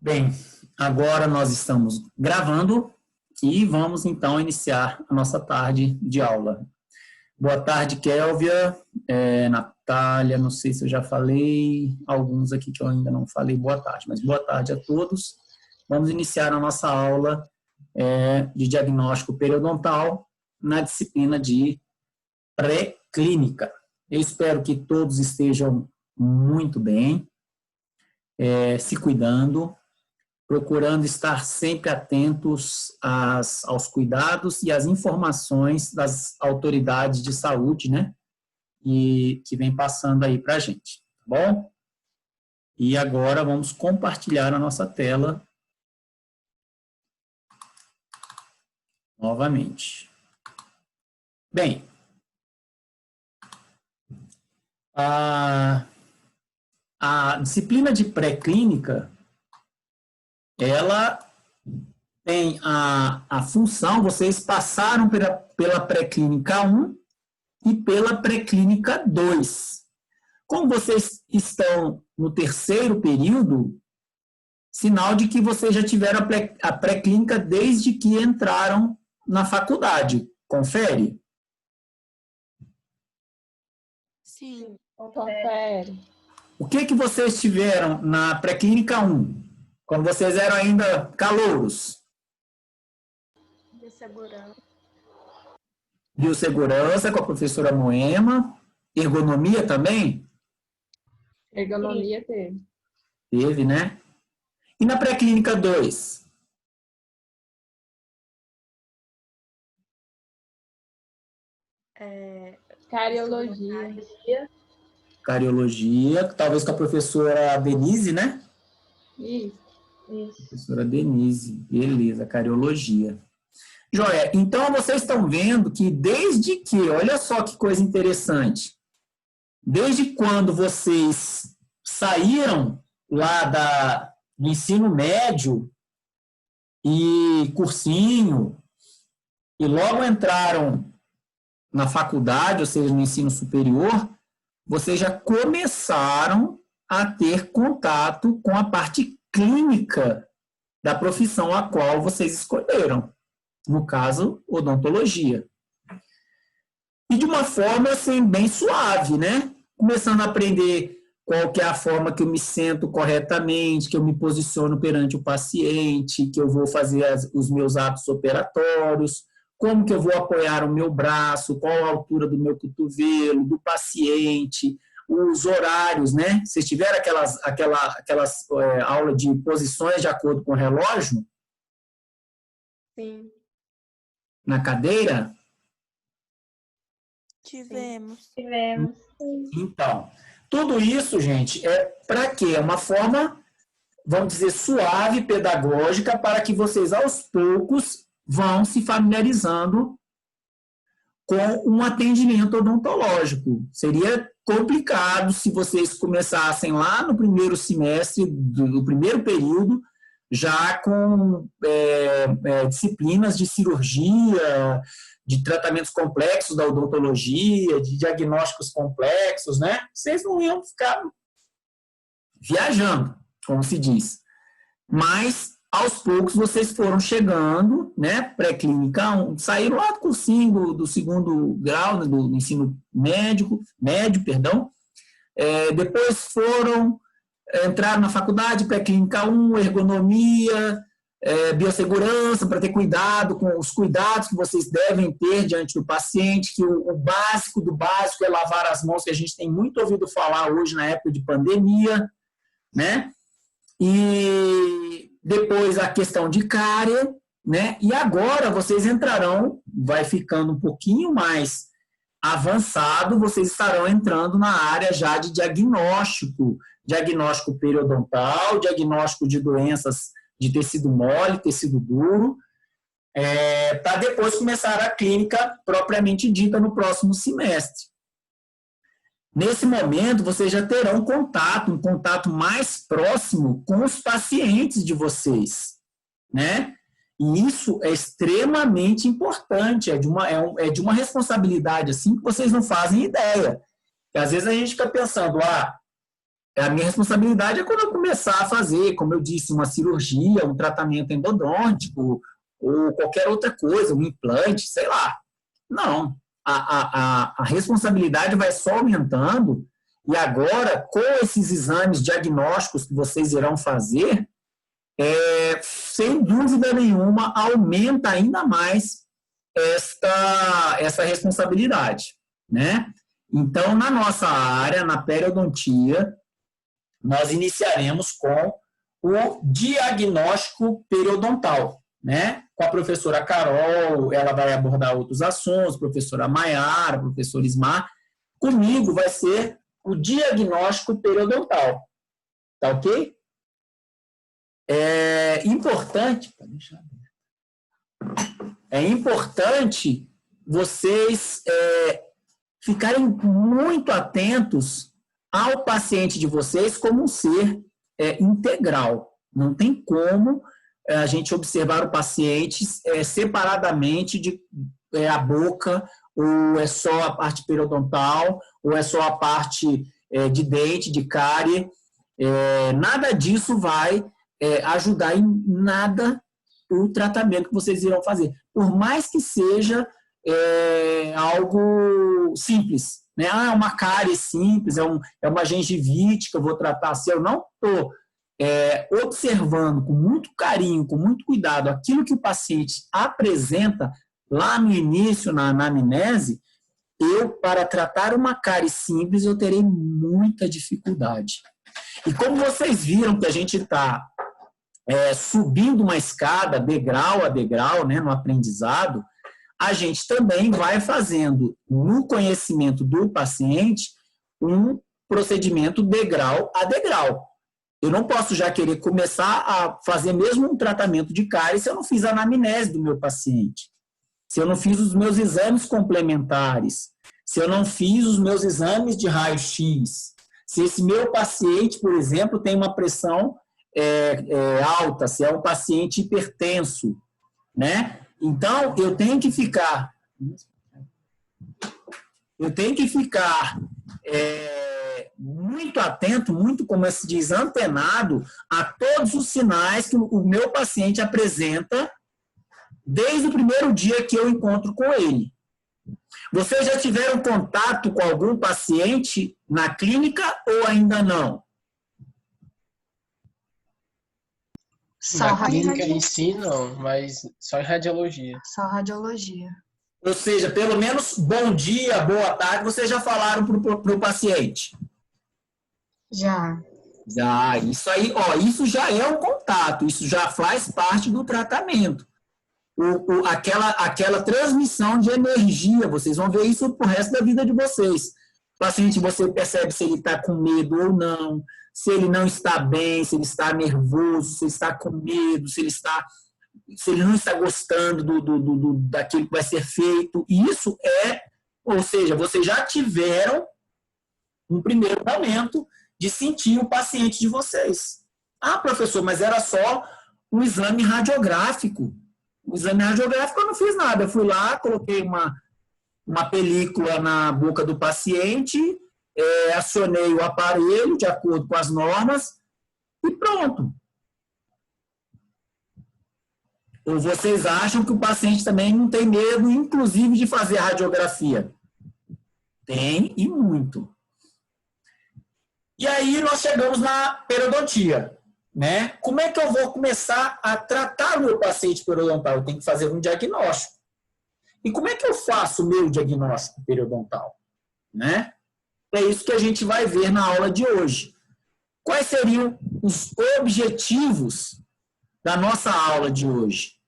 Bem, agora nós estamos gravando e vamos então iniciar a nossa tarde de aula. Boa tarde, Kélvia, Natália, não sei se eu já falei, alguns aqui que eu ainda não falei, boa tarde, mas boa tarde a todos. Vamos iniciar a nossa aula de diagnóstico periodontal na disciplina de pré-clínica. Eu espero que todos estejam muito bem, se cuidando, procurando estar sempre atentos aos cuidados e às informações das autoridades de saúde, né, e que vem passando aí para a gente, tá bom? E agora vamos compartilhar a nossa tela novamente. Bem, a disciplina de pré-clínica, ela tem a função, vocês passaram pela pré-clínica 1 e pela pré-clínica 2. Como vocês estão no terceiro período, sinal de que vocês já tiveram a pré-clínica desde que entraram na faculdade. Confere? Sim. Confere. O que vocês tiveram na pré-clínica 1? Quando vocês eram ainda calouros? Biossegurança. Biossegurança com a professora Moema. Ergonomia também? Ergonomia teve. Teve, né? E na pré-clínica 2? Cariologia. Cariologia, talvez com a professora Denise, né? Isso. Professora Denise, beleza, cariologia. Joia, então vocês estão vendo que desde que, olha só que coisa interessante, desde quando vocês saíram lá do ensino médio e cursinho, e logo entraram na faculdade, ou seja, no ensino superior, vocês já começaram a ter contato com a parte clínica da profissão a qual vocês escolheram. No caso, odontologia. E de uma forma, assim, bem suave, né? Começando a aprender qual que é a forma que eu me sento corretamente, que eu me posiciono perante o paciente, que eu vou fazer os meus atos operatórios, como que eu vou apoiar o meu braço, qual a altura do meu cotovelo, do paciente, os horários, né? Vocês tiveram aquelas aulas de posições de acordo com o relógio? Sim. Na cadeira? Tivemos. Então, tudo isso, gente, é para quê? É uma forma, vamos dizer, suave, pedagógica, para que vocês, aos poucos, vão se familiarizando com um atendimento odontológico. Seria complicado se vocês começassem lá no primeiro semestre, do primeiro período, já com disciplinas de cirurgia, de tratamentos complexos da odontologia, de diagnósticos complexos, né? Vocês não iam ficar viajando, como se diz. Mas, aos poucos, vocês foram chegando, né? Pré-clínica 1, saíram lá do cursinho do segundo grau, né, do ensino médio, depois entraram na faculdade, pré-clínica 1, ergonomia, biossegurança, para ter cuidado com os cuidados que vocês devem ter diante do paciente, que o básico do básico é lavar as mãos, que a gente tem muito ouvido falar hoje na época de pandemia, né? E depois a questão de cárie, né? E agora vocês entrarão, vai ficando um pouquinho mais avançado, vocês estarão entrando na área já de diagnóstico periodontal, diagnóstico de doenças de tecido mole, tecido duro, para depois começar a clínica propriamente dita no próximo semestre. Nesse momento, vocês já terão um contato mais próximo com os pacientes de vocês, né? E isso é extremamente importante, é de uma responsabilidade assim que vocês não fazem ideia. Porque às vezes a gente fica pensando, A minha responsabilidade é quando eu começar a fazer, como eu disse, uma cirurgia, um tratamento endodôntico, ou qualquer outra coisa, um implante, sei lá. Não. A responsabilidade vai só aumentando, e agora, com esses exames diagnósticos que vocês irão fazer, sem dúvida nenhuma, aumenta ainda mais essa responsabilidade, né? Então, na nossa área, na periodontia, nós iniciaremos com o diagnóstico periodontal, né? Com a professora Carol, ela vai abordar outros assuntos, professora Maiara, professor Ismar. Comigo vai ser o diagnóstico periodontal, tá ok? É importante vocês ficarem muito atentos ao paciente de vocês como um ser integral. Não tem como a gente observar o paciente separadamente de a boca, ou é só a parte periodontal, ou é só a parte de dente, de cárie. Nada disso vai ajudar em nada o tratamento que vocês irão fazer. Por mais que seja algo simples, né? É uma cárie simples, é uma gengivite que eu vou tratar. Se eu não estou observando com muito carinho, com muito cuidado, aquilo que o paciente apresenta lá no início, na anamnese, para tratar uma cárie simples, eu terei muita dificuldade. E como vocês viram que a gente está subindo uma escada, degrau a degrau, né, no aprendizado, a gente também vai fazendo, no conhecimento do paciente, um procedimento degrau a degrau. Eu não posso já querer começar a fazer mesmo um tratamento de cárie se eu não fiz a anamnese do meu paciente, se eu não fiz os meus exames complementares, se eu não fiz os meus exames de raio-x, se esse meu paciente, por exemplo, tem uma pressão alta, se é um paciente hipertenso, né? Então, eu tenho que ficar muito atento, muito, como se diz, antenado a todos os sinais que o meu paciente apresenta desde o primeiro dia que eu encontro com ele. Vocês já tiveram contato com algum paciente na clínica ou ainda não? Na clínica em si, não, mas só em radiologia. Só radiologia. Ou seja, pelo menos bom dia, boa tarde, vocês já falaram para o paciente? Já. Já, isso aí, isso já é um contato, isso já faz parte do tratamento. Aquela transmissão de energia, vocês vão ver isso pro resto da vida de vocês. O paciente, você percebe se ele está com medo ou não, se ele não está bem, se ele está nervoso, se ele está com medo, se ele não está gostando daquilo que vai ser feito. Isso ou seja, vocês já tiveram um primeiro momento de sentir o paciente de vocês. Ah, professor, mas era só um exame radiográfico. O exame radiográfico eu não fiz nada. Eu fui lá, coloquei uma película na boca do paciente, acionei o aparelho de acordo com as normas e pronto. Ou vocês acham que o paciente também não tem medo, inclusive, de fazer a radiografia? Tem, e muito. E aí nós chegamos na periodontia, né? Como é que eu vou começar a tratar o meu paciente periodontal? Eu tenho que fazer um diagnóstico. E como é que eu faço o meu diagnóstico periodontal? Né? É isso que a gente vai ver na aula de hoje. Quais seriam os objetivos da nossa aula de hoje?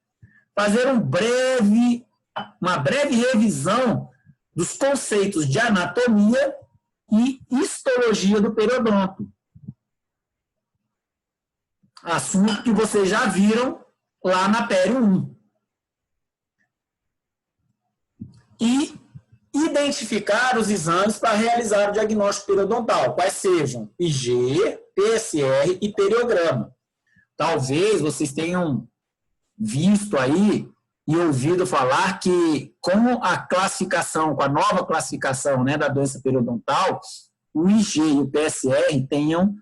Fazer uma breve revisão dos conceitos de anatomia e histologia do periodonto. Assunto que vocês já viram lá na Pério 1. E identificar os exames para realizar o diagnóstico periodontal, quais sejam IG, PSR e periograma. Talvez vocês tenham visto aí e ouvido falar que com a nova classificação, né, da doença periodontal, o IG e o PSR tenham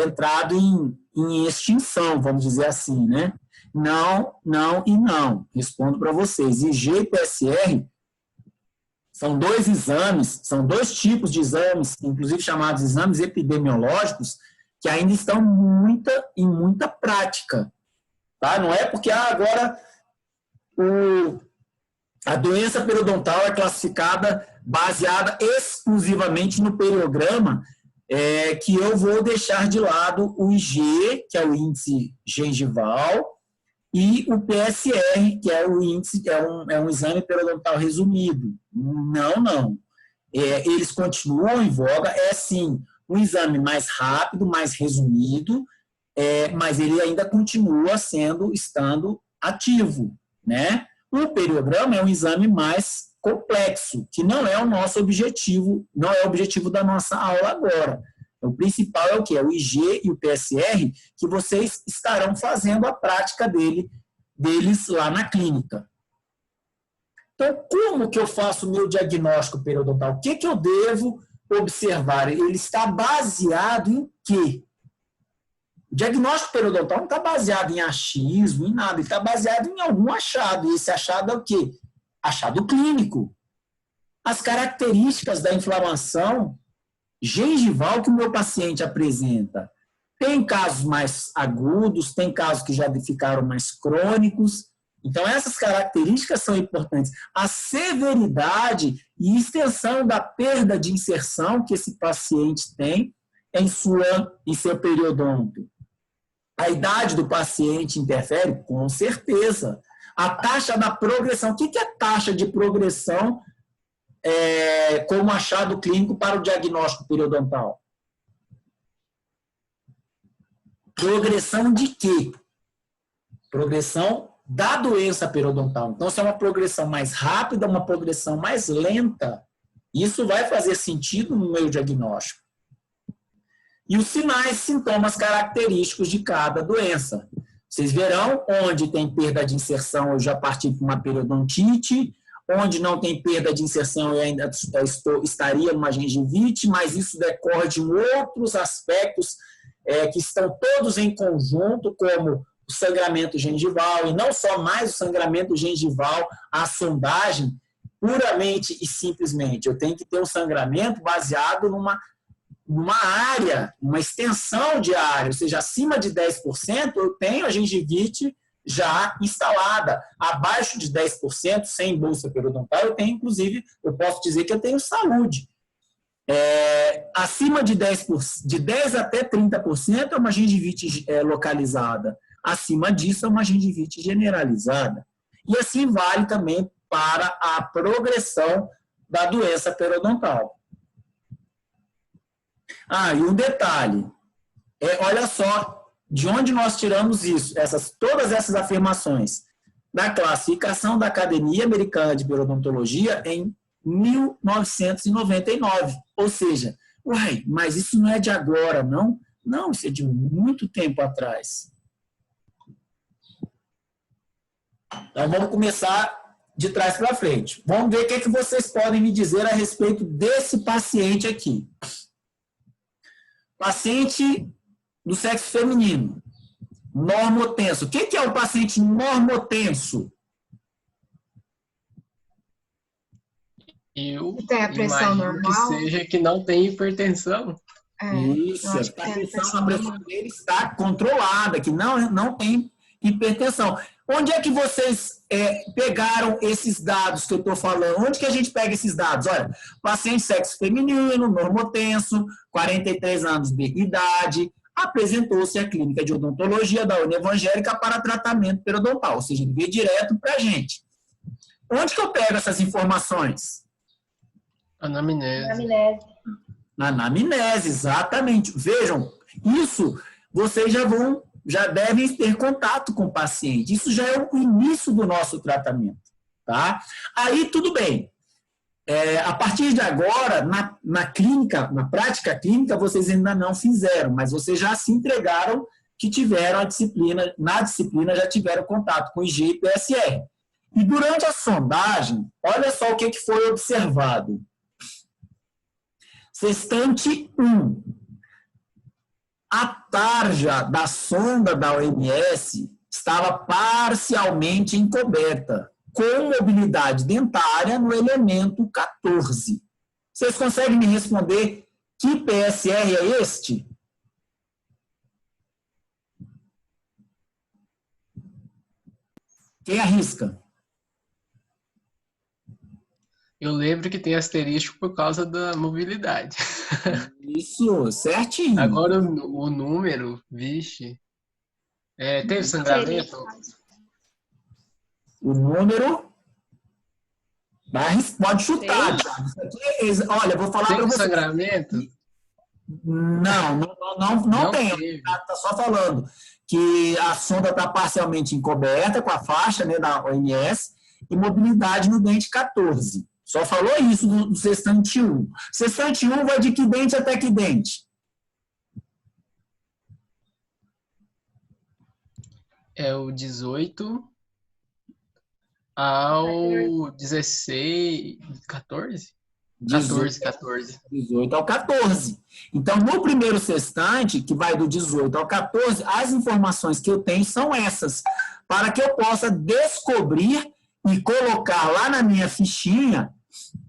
entrado em extinção, vamos dizer assim, né? Não, não e não. Respondo para vocês. IG e PSR são dois exames, são dois tipos de exames, inclusive chamados exames epidemiológicos, que ainda estão em muita prática. Tá? Não é porque agora a doença periodontal é classificada baseada exclusivamente no periograma, que eu vou deixar de lado o IG, que é o índice gengival, e o PSR, que é o índice, é um exame periodontal resumido. Não. Eles continuam em voga, sim, um exame mais rápido, mais resumido, mas ele ainda continua estando ativo, né? O periograma é um exame mais complexo, que não é o nosso objetivo, não é o objetivo da nossa aula agora. O principal é o quê? É o IG e o PSR, que vocês estarão fazendo a prática deles lá na clínica. Então, como que eu faço o meu diagnóstico periodontal? O que eu devo observar? Ele está baseado em quê? O diagnóstico periodontal não está baseado em achismo, em nada. Ele está baseado em algum achado. E esse achado é o quê? Achado clínico. As características da inflamação gengival que o meu paciente apresenta. Tem casos mais agudos, tem casos que já ficaram mais crônicos. Então, essas características são importantes. A severidade e extensão da perda de inserção que esse paciente tem em seu periodonto. A idade do paciente interfere? Com certeza. A taxa da progressão. O que é taxa de progressão como achado clínico para o diagnóstico periodontal? Progressão de quê? Progressão da doença periodontal. Então, se é uma progressão mais rápida, uma progressão mais lenta, isso vai fazer sentido no meu diagnóstico. E os sinais, sintomas característicos de cada doença. Vocês verão, onde tem perda de inserção, eu já parti para uma periodontite. Onde não tem perda de inserção, eu ainda estaria numa gengivite, mas isso decorre de outros aspectos que estão todos em conjunto, como o sangramento gengival, e não só mais o sangramento gengival, a sondagem, puramente e simplesmente. Eu tenho que ter um sangramento baseado numa área, uma extensão de área, ou seja, acima de 10%, eu tenho a gengivite já instalada. Abaixo de 10%, sem bolsa periodontal, eu tenho, inclusive, eu posso dizer que eu tenho saúde. Acima de 10%, de 10% até 30% é uma gengivite localizada. Acima disso é uma gengivite generalizada. E assim vale também para a progressão da doença periodontal. E um detalhe. Olha só de onde nós tiramos isso, todas essas afirmações. Da classificação da Academia Americana de Periodontologia em 1999. Ou seja, mas isso não é de agora, não? Não, isso é de muito tempo atrás. Então, vamos começar de trás para frente. Vamos ver o que vocês podem me dizer a respeito desse paciente aqui. Paciente do sexo feminino, normotenso. O que é o paciente normotenso? Eu tem a pressão imagino normal? que seja que não tem hipertensão. Isso, a pressão dele está controlada, que não tem hipertensão. Onde é que vocês pegaram esses dados que eu estou falando? Onde que a gente pega esses dados? Olha, paciente sexo feminino, normotenso, 43 anos de idade, apresentou-se à clínica de odontologia da União Evangélica para tratamento periodontal, ou seja, ele veio direto para a gente. Onde que eu pego essas informações? Anamnese. Na anamnese, exatamente. Vejam, isso vocês já devem ter contato com o paciente. Isso já é o início do nosso tratamento. Tá? Aí, tudo bem. A partir de agora, na clínica, na prática clínica, vocês ainda não fizeram, mas vocês já se entregaram que tiveram a disciplina, na disciplina já tiveram contato com IG e PSR. E durante a sondagem, olha só o que foi observado. Sextante 1. A tarja da sonda da OMS estava parcialmente encoberta, com mobilidade dentária no elemento 14. Vocês conseguem me responder que PSR é este? Quem arrisca? Eu lembro que tem asterisco por causa da mobilidade. Isso, certinho. Agora o número, vixe. Teve sangramento? O número... Mas pode chutar, Thiago. Isso aqui, olha, eu vou falar para Teve você. sangramento? Não tem. teve. Está só falando que a sonda está parcialmente encoberta com a faixa, né, da OMS e mobilidade no dente 14. Só falou isso do sextante 1. Sextante 1 vai de que dente até que dente? É o 18 ao 16... 14? 14. 18 ao 14. Então, no primeiro sextante, que vai do 18 ao 14, as informações que eu tenho são essas, para que eu possa descobrir e colocar lá na minha fichinha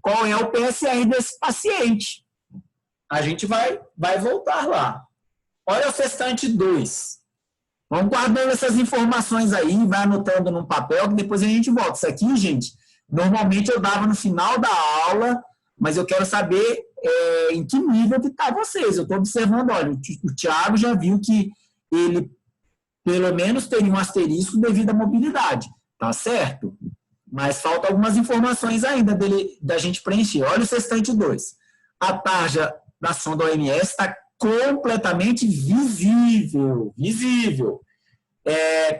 qual é o PSR desse paciente. A gente vai voltar lá. Olha o sextante 2. Vamos guardando essas informações aí, vai anotando num papel, que depois a gente volta. Isso aqui, gente, normalmente eu dava no final da aula, mas eu quero saber em que nível que está vocês. Eu estou observando, olha, o Thiago já viu que ele, pelo menos, teria um asterisco devido à mobilidade. Tá certo? Mas faltam algumas informações ainda da gente preencher. Olha o sextante 2. A tarja da sonda OMS está completamente visível.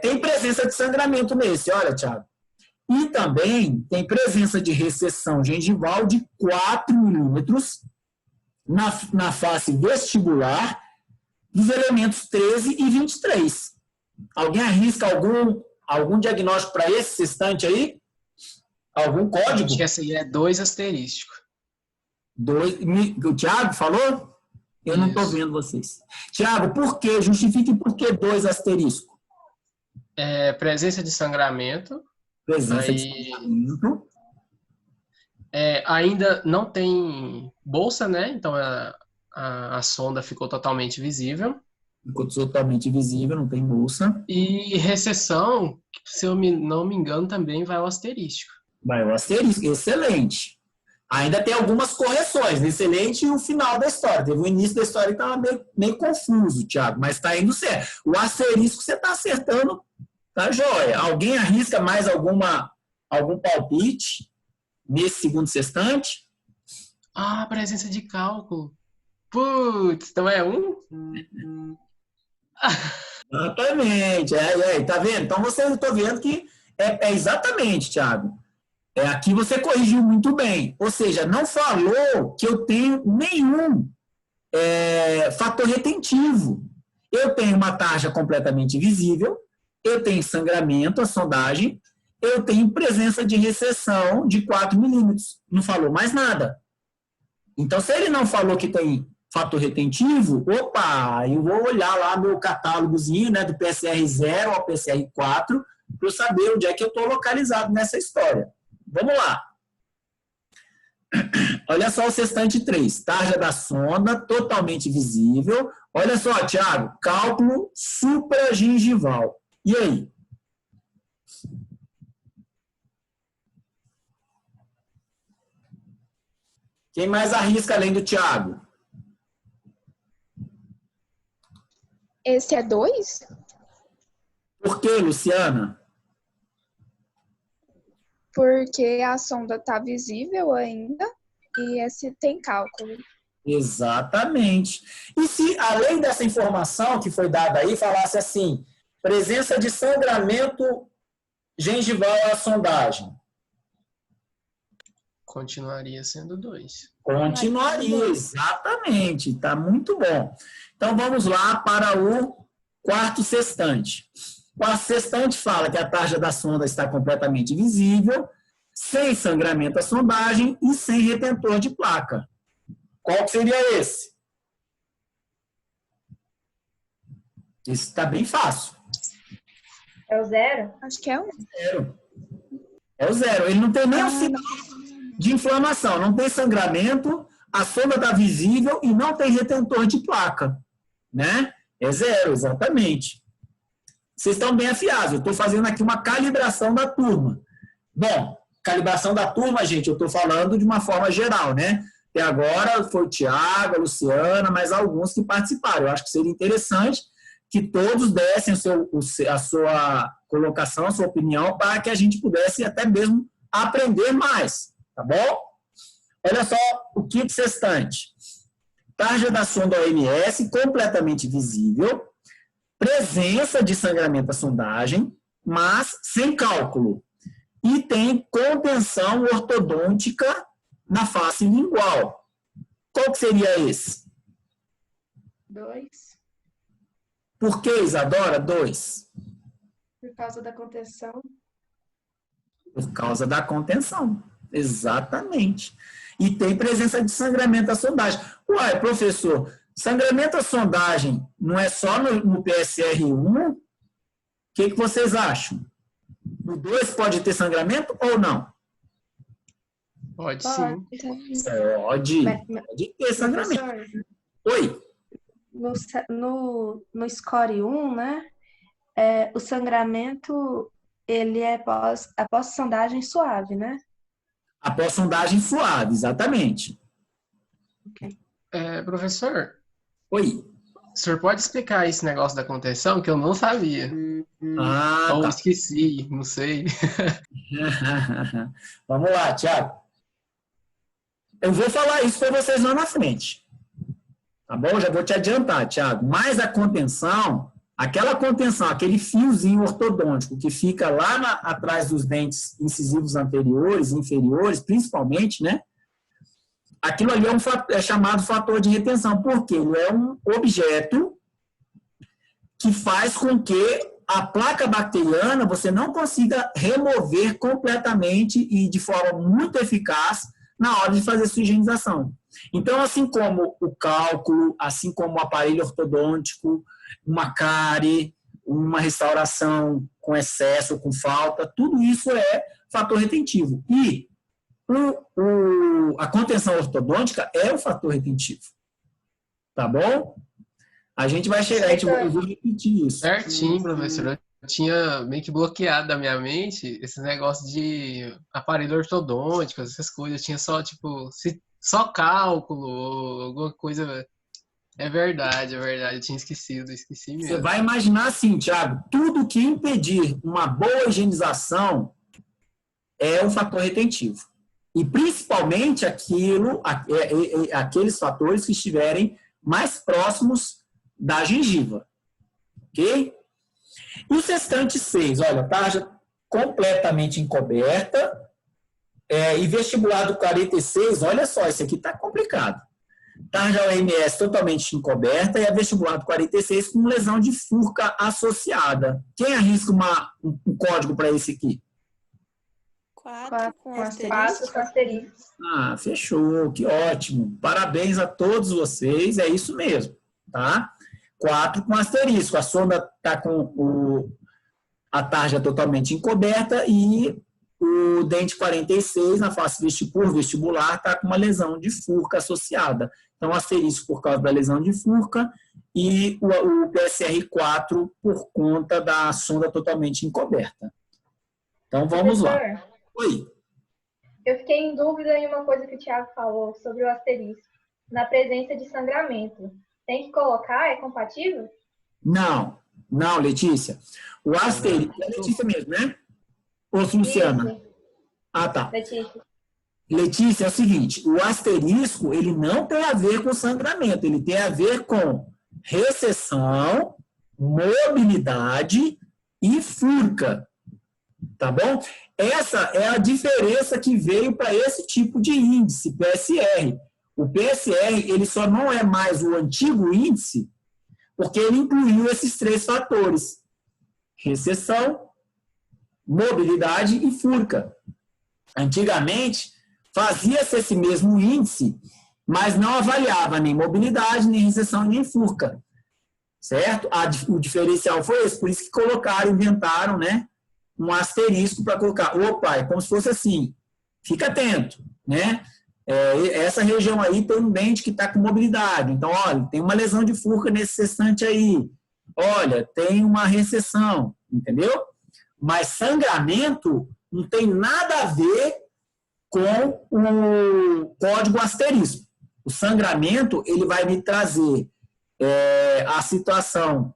Tem presença de sangramento nesse, olha, Thiago. E também tem presença de recessão gengival de 4 milímetros na face vestibular dos elementos 13 e 23. Alguém arrisca algum diagnóstico para esse sextante aí? Algum código? Acho que essa aí é 2 asterístico. O Thiago falou? Eu não estou vendo vocês. Thiago, por quê? Justifique por que 2 asterisco. Presença de sangramento. Presença de sangramento. Ainda não tem bolsa, né? Então a sonda ficou totalmente visível. Ficou totalmente visível, não tem bolsa. E recessão, se eu não me engano, também vai ao asterístico. Vai ao asterisco, excelente. Ainda tem algumas correções, excelente e o final da história. Teve o início da história que estava meio confuso, Thiago, mas está indo certo. O asterisco você está acertando, tá joia. Alguém arrisca mais algum palpite nesse segundo sextante? Presença de cálculo. Putz, então é 1? Exatamente. Tá vendo? Então eu estou vendo que é exatamente, Thiago. Aqui você corrigiu muito bem. Ou seja, não falou que eu tenho nenhum fator retentivo. Eu tenho uma tarja completamente visível, eu tenho sangramento, a sondagem, eu tenho presença de recessão de 4 milímetros. Não falou mais nada. Então, se ele não falou que tem fator retentivo, eu vou olhar lá meu catálogozinho, né, do PSR 0 ao PSR 4 para eu saber onde é que eu estou localizado nessa história. Vamos lá. Olha só o sextante 3. Tarja da sonda, totalmente visível. Olha só, Thiago, cálculo supragengival. E aí? Quem mais arrisca além do Thiago? Esse é 2? Por quê, Luciana? Porque a sonda está visível ainda e esse tem cálculo. Exatamente. E se, além dessa informação que foi dada aí, falasse assim, presença de sangramento gengival à sondagem? Continuaria sendo 2. Continuaria, exatamente. Está muito bom. Então, vamos lá para o quarto sextante. O quarto sextante fala que a tarja da sonda está completamente visível, sem sangramento à sondagem e sem retentor de placa. Qual que seria esse? Esse está bem fácil. É o 0? Acho que é um. Zero. É o 0. Ele não tem nem o sinal de inflamação, não tem sangramento, a sonda está visível e não tem retentor de placa, né? É 0, exatamente. Vocês estão bem afiados. Eu estou fazendo aqui uma calibração da turma. Bom, calibração da turma, gente, eu estou falando de uma forma geral, né? Até agora foi o Tiago, a Luciana, mas alguns que participaram. Eu acho que seria interessante que todos dessem a sua colocação, a sua opinião, para que a gente pudesse até mesmo aprender mais, tá bom? Olha só o kit sextante. Tarja da sonda OMS completamente visível, presença de sangramento da sondagem, mas sem cálculo. E tem contenção ortodôntica na face lingual. Qual que seria esse? 2. Por que, Isadora? 2. Por causa da contenção. Por causa da contenção. Exatamente. E tem presença de sangramento da sondagem. Uai, professor, sangramento da sondagem não é só no PSR1? O que vocês acham? No 2 pode ter sangramento ou não? Pode sim. Pode ter sangramento. Professor, Oi? no score 1, né? O sangramento, ele é após sondagem suave, né? Após sondagem suave, exatamente. Ok. Professor, Oi. o senhor pode explicar esse negócio da contenção que eu não sabia? Ou Tá. esqueci, não sei. Vamos lá, Tiago. Eu vou falar isso para vocês lá na frente. Tá bom? Já vou te adiantar, Tiago. Mas a contenção, aquela contenção, aquele fiozinho ortodôntico que fica lá atrás dos dentes incisivos anteriores e inferiores, principalmente, né? Aquilo ali é chamado fator de retenção, porque ele é um objeto que faz com que a placa bacteriana você não consiga remover completamente e de forma muito eficaz na hora de fazer sua higienização. Então, assim como o cálculo, assim como o aparelho ortodôntico, uma cárie, uma restauração com excesso, com falta, tudo isso é fator retentivo. E a contenção ortodôntica é o fator retentivo. Tá bom? A gente vai chegar, eu vou repetir isso. Certinho, professor. Eu tinha meio que bloqueado da minha mente esse negócio de aparelho ortodôntico, essas coisas. Eu tinha só, só cálculo, ou alguma coisa. É verdade. Eu tinha esqueci mesmo. Você vai imaginar assim, Thiago, tudo que impedir uma boa higienização é o fator retentivo. E principalmente aqueles fatores que estiverem mais próximos da gengiva. Ok? E o sextante 6, olha, tarja completamente encoberta, e vestibulado 46, olha só, esse aqui está complicado. Tarja OMS totalmente encoberta e a vestibulado 46 com lesão de furca associada. Quem arrisca um código para esse aqui? 4 com asterisco. 4 com asterisco. Ah, fechou, que ótimo. Parabéns a todos vocês, é isso mesmo, tá? 4 com asterisco. A sonda está com a tarja totalmente encoberta e o dente 46 na face vestibular está com uma lesão de furca associada. Então, asterisco por causa da lesão de furca e o PSR4 por conta da sonda totalmente encoberta. Então, vamos lá. Oi. Eu fiquei em dúvida em uma coisa que o Thiago falou sobre o asterisco. Na presença de sangramento. Tem que colocar? É compatível? Não, Letícia. O asterisco... É Letícia mesmo, né? Ou Luciana? Isso. Ah, tá. Letícia. Letícia, é o seguinte, o asterisco, ele não tem a ver com sangramento, ele tem a ver com recessão, mobilidade e furca. Tá bom? Essa é a diferença que veio para esse tipo de índice, PSR. O PSR, ele só não é mais o antigo índice, porque ele incluiu esses 3 fatores: recessão, mobilidade e furca. Antigamente, fazia-se esse mesmo índice mas não avaliava nem mobilidade, nem recessão, nem furca. Certo? O diferencial foi esse, por isso que colocaram, inventaram, né, um asterisco para colocar. Opa, é como se fosse assim, fica atento, né? Essa região aí tem um dente que está com mobilidade, então, olha, tem uma lesão de furca nesse cestante aí, olha, tem uma recessão, entendeu? Mas sangramento não tem nada a ver com o código asterisco. O sangramento, ele vai me trazer a situação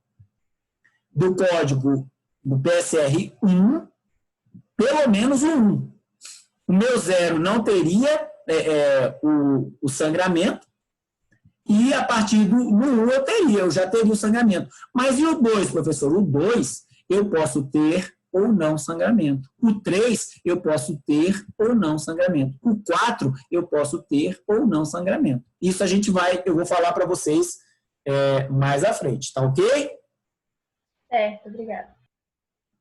do código do PSR 1, pelo menos o 1. O meu 0 não teria o sangramento, e a partir do 1 eu já teria o sangramento. Mas e o 2, professor? O 2 eu posso ter ou não sangramento. O 3 eu posso ter ou não sangramento. O 4 eu posso ter ou não sangramento. Isso eu vou falar para vocês mais à frente, tá ok? Certo, obrigada.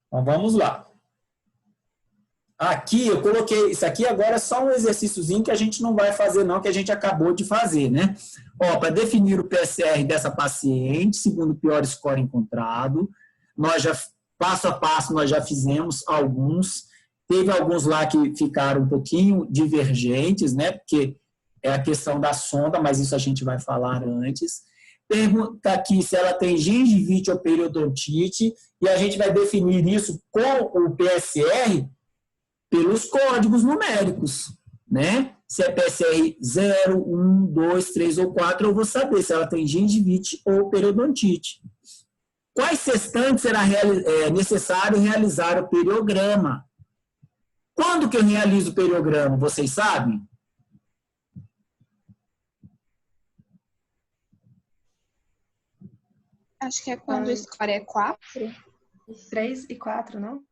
Então vamos lá. Aqui eu coloquei, isso aqui agora é só um exercíciozinho que a gente não vai fazer não, que a gente acabou de fazer, né? Ó, para definir o PSR dessa paciente, segundo o pior score encontrado, nós já, passo a passo, nós já fizemos alguns, teve alguns lá que ficaram um pouquinho divergentes, né? Porque é a questão da sonda, mas isso a gente vai falar antes. Pergunta aqui se ela tem gengivite ou periodontite, e a gente vai definir isso com o PSR pelos códigos numéricos, né? Se é PSR 0, 1, 2, 3 ou 4, eu vou saber se ela tem gengivite ou periodontite. Quais sextantes será necessário realizar o periograma? Quando que eu realizo o periograma? Vocês sabem? Acho que é quando o score é 4. 3 e 4, não?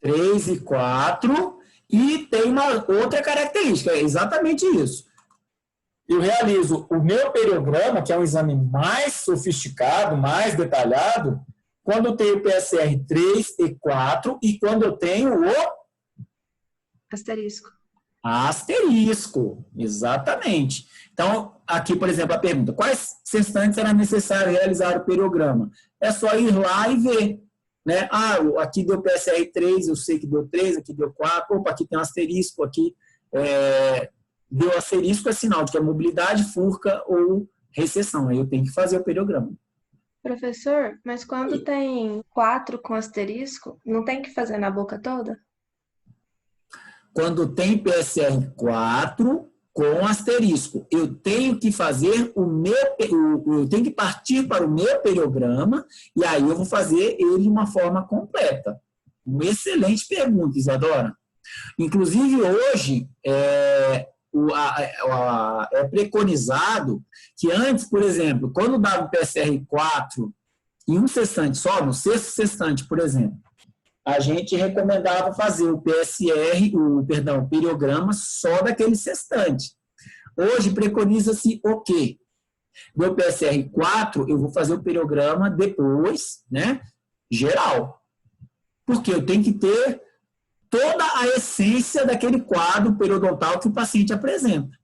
3 e 4, e tem uma outra característica, é exatamente isso. Eu realizo o meu periograma, que é um exame mais sofisticado, mais detalhado, quando eu tenho PSR 3 e 4, e quando eu tenho o Asterisco. asterisco, exatamente. Então, aqui, por exemplo, a pergunta, quais sextantes será necessário realizar o periograma? É só ir lá e ver. Né? Ah, aqui deu PSR 3, eu sei que deu 3, aqui deu 4, opa, aqui tem um asterisco, aqui deu asterisco, é sinal de que é mobilidade, furca ou recessão, aí eu tenho que fazer o periograma. Professor, mas quando tem 4 com asterisco, não tem que fazer na boca toda? Quando tem PSR 4 com asterisco, eu tenho que fazer eu tenho que partir para o meu periograma, e aí eu vou fazer ele de uma forma completa. Uma excelente pergunta, Isadora. Inclusive, hoje, é preconizado que antes, por exemplo, quando dava o PSR 4 em um sextante só, no sexto sextante, por exemplo, a gente recomendava fazer o periograma só daquele sextante. Hoje preconiza-se o quê? Meu PSR 4, eu vou fazer o periograma depois, né? Geral. Porque eu tenho que ter toda a essência daquele quadro periodontal que o paciente apresenta.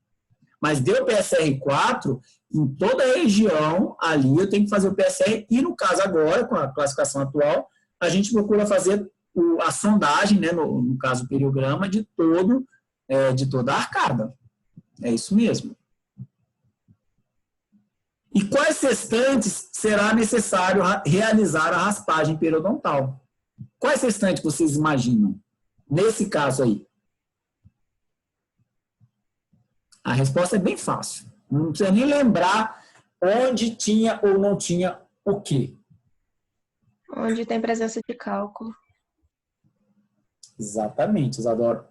Mas deu PSR 4, em toda a região, ali eu tenho que fazer o PSR, e no caso agora, com a classificação atual, a gente procura fazer a sondagem, né, no caso o periograma, de toda a arcada. É isso mesmo. E quais sextantes será necessário realizar a raspagem periodontal? Quais sextantes vocês imaginam? Nesse caso aí. A resposta é bem fácil. Não precisa nem lembrar onde tinha ou não tinha o quê. Onde tem presença de cálculo. Exatamente, Isadora.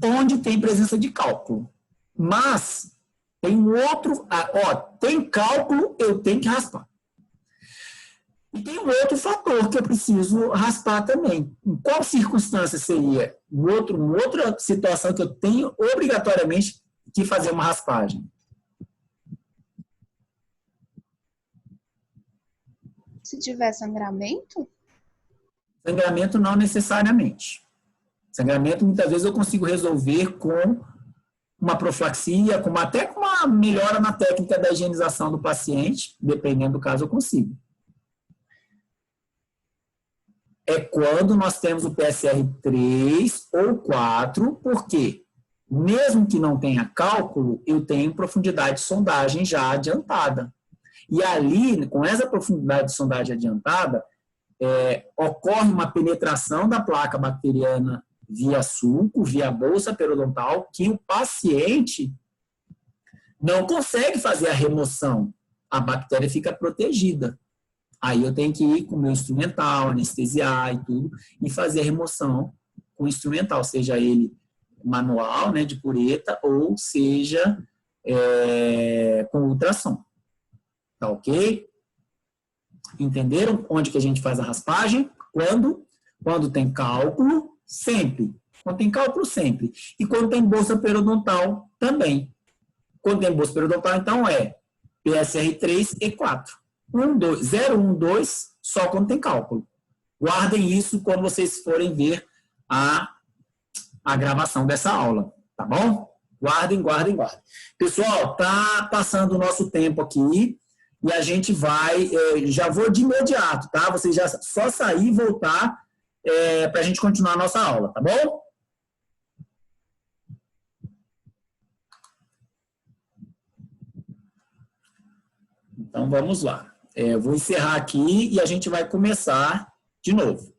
Onde tem presença de cálculo. Mas tem outro... tem cálculo, eu tenho que raspar. E tem um outro fator que eu preciso raspar também. Em qual circunstância seria uma outra situação que eu tenho obrigatoriamente que fazer uma raspagem? Se tiver sangramento? Sangramento não necessariamente. Sangramento, muitas vezes, eu consigo resolver com uma profilaxia, até com uma melhora na técnica da higienização do paciente, dependendo do caso, eu consigo. É quando nós temos o PSR 3 ou 4, porque mesmo que não tenha cálculo, eu tenho profundidade de sondagem já adiantada. E ali, com essa profundidade de sondagem adiantada, ocorre uma penetração da placa bacteriana via sulco, via bolsa periodontal, que o paciente não consegue fazer a remoção. A bactéria fica protegida. Aí eu tenho que ir com o meu instrumental, anestesiar e tudo, e fazer a remoção com o instrumental, seja ele manual, né, de pureta, ou seja com ultrassom. Tá ok? Entenderam onde que a gente faz a raspagem? Quando tem cálculo, sempre. Quando tem cálculo, sempre. E quando tem bolsa periodontal, também. Quando tem bolsa periodontal, então PSR 3 e 4. 0, 1, 2, só quando tem cálculo. Guardem isso quando vocês forem ver a gravação dessa aula, tá bom? Guardem. Pessoal, tá passando o nosso tempo aqui e a gente vai, já vou de imediato, tá? Vocês já só sair e voltar para a gente continuar a nossa aula, tá bom? Então, vamos lá. Eu vou encerrar aqui e a gente vai começar de novo.